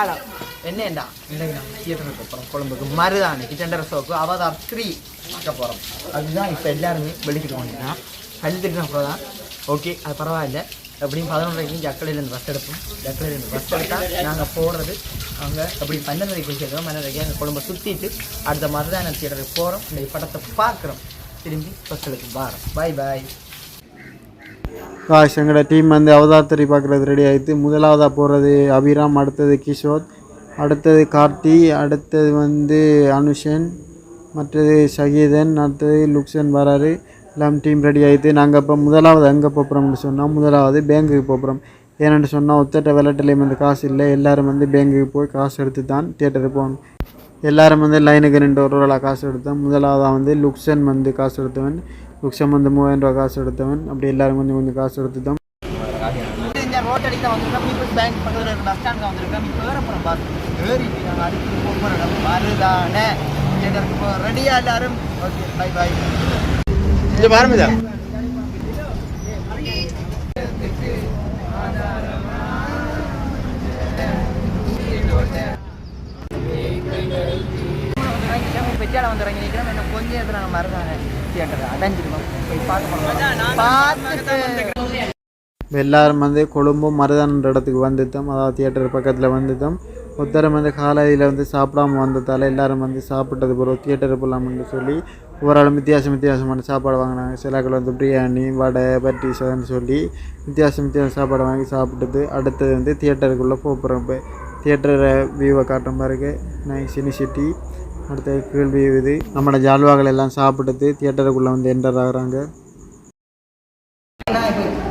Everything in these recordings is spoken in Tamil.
காலம் என்னண்டா இன்றைக்கு நம்ம தியேட்டருக்கு போகிறோம் கொழும்புக்கு மருதானி கிச்சண்டர் ஷோக்கு அவதார் 3 பார்க்க போகிறோம். அதுதான் இப்போ எல்லாருமே வெளிக்கிட்டு போனீங்கன்னா கழுத்துட்டு அப்புறம் தான் ஓகே அது பரவாயில்ல. எப்படியும் 11:30 ஜக்கலையிலேருந்து பஸ் எடுப்போம். ஜக்கலையிலேருந்து பஸ் எடுத்தால் நாங்கள் போடுறது அங்கே அப்படி 12:30 போய் சேர்க்கிறோம். 12:30 அங்கே கொழும்பை சுற்றிட்டு அடுத்த மருதான தியேட்டருக்கு போகிறோம். இந்த படத்தை பார்க்குறோம். திரும்பி பஸ்களுக்கு வாரோம். பாய் பாய். காஷ் எங்களோட டீம் வந்து அவதார் 3 பார்க்குறது ரெடி ஆகிடுது. முதலாவதாக போகிறது அபிராம், அடுத்தது கிஷோர், அடுத்தது கார்த்தி, அடுத்தது வந்து அனுஷன், மற்றது ஷகீதன், அடுத்தது லுக்ஷன் வராரு. எல்லாம் டீம் ரெடி ஆகிடுது. நாங்கள் இப்போ முதலாவது எங்கே போகிறோம்னு சொன்னால் முதலாவது பேங்குக்கு போகிறோம். ஏன்னு சொன்னால் ஒத்தட்ட விளையாட்டுலேயும் வந்து காசு இல்லை. எல்லோரும் வந்து பேங்குக்கு போய் காசு எடுத்து தான் தியேட்டருக்கு போகணும். எல்லோரும் வந்து லைனுக்கு 2 ரூபா காசு எடுத்தோம். முதலாவதாக வந்து லுக்ஷன் வந்து காசு எடுத்தவன், லுக்ஷன் வந்து 3000 ரூபா காசு எடுத்தவன். அப்படி எல்லோரும் கொஞ்சம் கொஞ்சம் காசு எடுத்துட்டோம். ரோட்டடிக்கு தான் வந்திருக்கோம். பீப்புள்ஸ் பேங்க் பக்கத்தில் இருக்கிற பஸ் ஸ்டாண்டுக்கு வந்திருக்கோம். இப்போ வேறப்புறம் பஸ் ஏறிட்டு நாங்கள் அடுத்து போகிற இடம் மருதான தியேட்டருக்கு போக ரெடியாக எல்லாரும். Okay bye bye. இது பாருங்க பெட்டியால வந்து இறங்கி நிற்கிறோம். என்ன கொஞ்சம் நேரத்தில் நாங்கள் மருதான தியேட்டர் அடைஞ்சிருக்கோம். போய் பார்த்து எல்லோரும் வந்து கொழும்பும் மருதான இடத்துக்கு வந்துட்டோம். அதாவது தியேட்டர் பக்கத்தில் வந்துட்டோம். ஒருத்தரம் வந்து காலையில் வந்து சாப்பிடாம வந்ததால் எல்லோரும் வந்து சாப்பிட்டது பிறகு தியேட்டர் போகலாம்னு சொல்லி ஒவ்வொரு வித்தியாசமான சாப்பாடு வாங்கினாங்க. சிலாக்கள் வந்து பிரியாணி, வடை, பட்டீஸ்ன்னு சொல்லி வித்தியாசம் சாப்பாடு வாங்கி சாப்பிட்டது. அடுத்தது வந்து தியேட்டருக்குள்ளே போகிறோம். இப்போ தியேட்டரை வியூவை காட்டுற மாதிரி நைஸ் சிட்டி. அடுத்தது கீழ் வியூ இது. நம்மளோட ஜால்வாக்கள் எல்லாம் சாப்பிட்டது தியேட்டருக்குள்ளே வந்து என்டர் ஆகுறாங்க.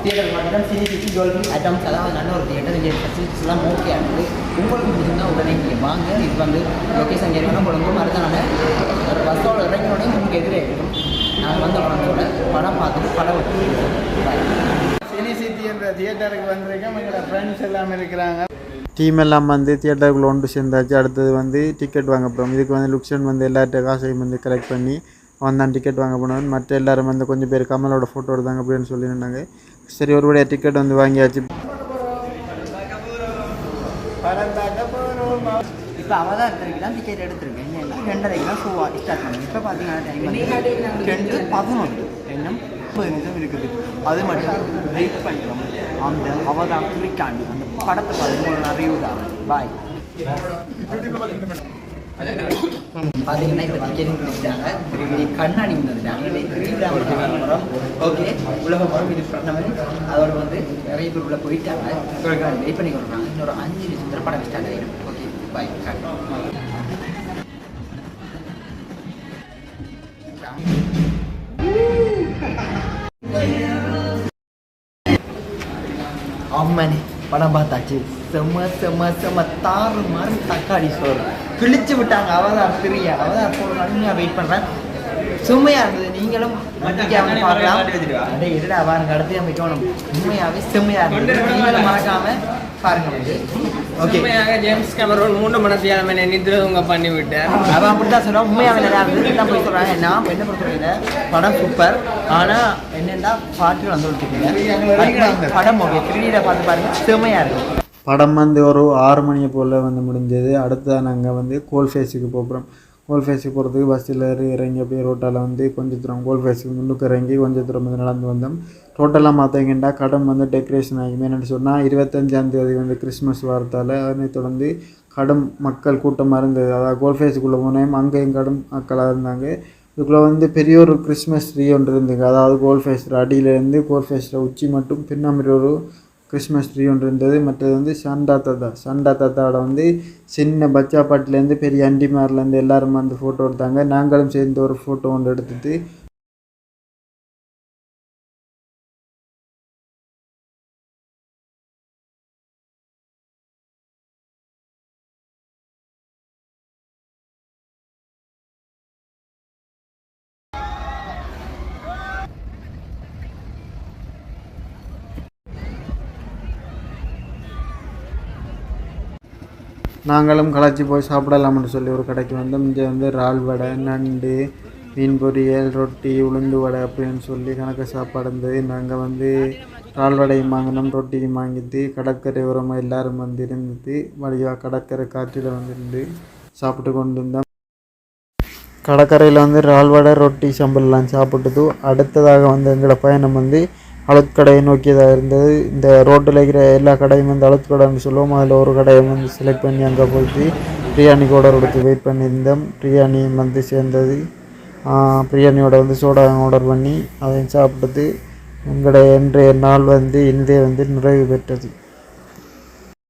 தியேட்டர் மட்டும் சிட்டி ஜுவல்லரி ஐட்டம்ஸ் அதாவது நல்ல ஒரு தியேட்டர். இங்கே ஃபெசிலிட்டிஸ்லாம் ஓகே ஆகுது. உங்களுக்கு பிடிச்சிருந்தா உடனே இங்கே வாங்க. இது வந்து லொக்கேஷன் ஏரியாவில் கொண்டு மருதான ஒரு பஸ்ஸோட இறங்கினோடனே உங்களுக்கு எதிரே இருக்கும். நாங்கள் வந்து ஃப்ரெண்ட்ஸோட படம் பார்த்துட்டு படம் விட்டு சினி சிட்டி என்ற தியேட்டருக்கு வந்திருக்கோம். எங்களோட ஃப்ரெண்ட்ஸ் எல்லாம் இருக்கிறாங்க. டீம் எல்லாம் வந்து தியேட்டருக்குள்ளே ஒன்று சேர்ந்தாச்சு. அடுத்தது வந்து டிக்கெட் வாங்க போகிறோம். இதுக்கு வந்து லுக்ஷன் வந்து எல்லார்ட்ட காசையும் வந்து கலெக்ட் பண்ணி வந்தான் டிக்கெட் வாங்க போனவன். மற்ற எல்லோரும் வந்து கொஞ்சம் பேர் கமலோட ஃபோட்டோ எடுத்தாங்க அப்படின்னு சொல்லியிருந்தாங்க. சரி ஒருபடியாக டிக்கெட் வந்து வாங்கியாச்சு. இப்போ அவதான் தான் டிக்கெட் எடுத்துருக்கேன். என்ன 2:30 தான் ஷோ ஸ்டார்ட் பண்ணுங்க. இப்போ பார்த்தீங்கன்னா டைம் 2:11 இன்னும் 30 நிமிஷம் இருக்குது. அது மட்டும் வெயிட் பண்ணுறோம். அந்த அவதான் குறிக்காண்டி அந்த படத்தை பார்த்து நிறைய தான். பாய். பார்த்தீங்கன்னா இப்போ டிக்கெட் கொடுத்துட்டாங்க. கண்ணாடி வந்துட்டாங்க. ஓகே உலகம் இது பண்ண மாதிரி அதோட வந்து நிறைய பேர் உள்ள போயிட்டாங்க. வெயிட் பண்ணி கொடுக்குறாங்க. இன்னொரு 5 நிமிஷத்தில் படம் ஸ்டார்ட் ஆகிடும். Okay bye. அம்மனே படம் பார்த்தாச்சு. செம்ம தாறு மாதிரி தக்காளி சோறு கிழிச்சு விட்டாங்க. அவதான் 3 அவதான் போடுறாங்க. வெயிட் பண்ணுறேன். செம்மையாக இருந்தது. நீங்களும் பார்க்கலாம். அதே இருடா பாருங்க. அடுத்து அமைக்கணும். உண்மையாகவே செம்மையாக இருந்தது. நீங்களும் மறக்காம பாருங்க. ஓகே ஜேம்ஸ் கேமரோன் 3 மணி நேரம் நிதிரவங்க பண்ணி விட்டேன். அவன் அப்படி தான் சொல்கிறான். உண்மையாக நல்லா இருந்தது தான் போய் சொல்கிறாங்க. நான் என்ன பொறுத்தவரையில படம் சூப்பர். ஆனால் என்னென்னா பாட்டு வந்து விட்டுருக்கீங்க. படம் ஓகே 3Dயில் பார்த்து பாருங்கள். செம்மையாக இருக்கும். படம் வந்து ஒரு 6 மணியை போல் வந்து முடிஞ்சது. அடுத்ததான் நாங்கள் வந்து கோல்ஃபேஸுக்கு போகிறோம். கோல்ஃபேஸுக்கு போகிறதுக்கு பஸ்ஸில் இறங்கி அப்படியே ரோட்டால் வந்து கொஞ்சம் தூரம் கோல்ஃபேஸுக்கு முன்னுக்கு இறங்கி கொஞ்சம் தூரம் வந்து நடந்து வந்தோம். டோட்டலாக பார்த்தீங்கன்னா கடம் வந்து டெக்கரேஷன் ஆகி என்னென்னு சொன்னால் 25ஆம் தேதி வந்து கிறிஸ்மஸ் வாரத்தால் அதனை தொடர்ந்து கடும் மக்கள் கூட்டமாக இருந்தது. அதாவது கோல்ஃபேஸுக்குள்ளே போனேன். அங்கேயும் கடும் மக்களாக இருந்தாங்க. இதுக்குள்ளே வந்து பெரிய ஒரு கிறிஸ்மஸ் ட்ரீ ஒன்று இருந்துங்க. அதாவது கோல்ஃபேஸில் அடியிலேருந்து கோல்ஃபேஸில் உச்சி மட்டும் பின்னாமரி ஒரு கிறிஸ்மஸ் ட்ரீ ஒன்று இருந்தது. மற்றது வந்து சண்டா தாத்தாவோட வந்து சின்ன பச்சா பாட்டிலேருந்து பெரிய அண்டிமாரிலேருந்து எல்லோரும் வந்து ஃபோட்டோ எடுத்தாங்க. நாங்களும் சேர்ந்து ஒரு ஃபோட்டோ ஒன்று எடுத்துட்டு நாங்களும் களைச்சி போய் சாப்பிடலாம்னு சொல்லி ஒரு கடைக்கு வந்தோம். இங்கே வந்து இறால் வடை, நண்டு, மீன் பொரியல், ரொட்டி, உளுந்து வடை அப்படின்னு சொல்லி கணக்கு சாப்பாடு இருந்தது. நாங்கள் வந்து இறால் வடையும் வாங்கினோம், ரொட்டியும் வாங்கிட்டு கடற்கரை உரமாக எல்லோரும் வந்து இருந்துட்டு வழியாக கடற்கரை காற்றில் வந்துருந்து சாப்பிட்டு கொண்டு இருந்தோம். கடற்கரையில் வந்து இறால் வடை ரொட்டி சம்பல்லாம் சாப்பிட்டது. அடுத்ததாக வந்து எங்களோட பயணம் வந்து அழுத்கடையை நோக்கியதாக இருந்தது. இந்த ரோட்டில் இருக்கிற எல்லா கடையும் வந்து அழுத்கடைன்னு சொல்லுவோம். அதில் ஒரு கடையை வந்து செலக்ட் பண்ணி அங்கே போயிட்டு பிரியாணிக்கு ஆர்டர் கொடுத்து வெயிட் பண்ணியிருந்தோம். பிரியாணி வந்து சேர்ந்தது. பிரியாணியோட வந்து சோடா ஆர்டர் பண்ணி அதையும் சாப்பிட்டது. எங்களோட இன்றைய நாள் வந்து இந்திய வந்து நிறைவு பெற்றது.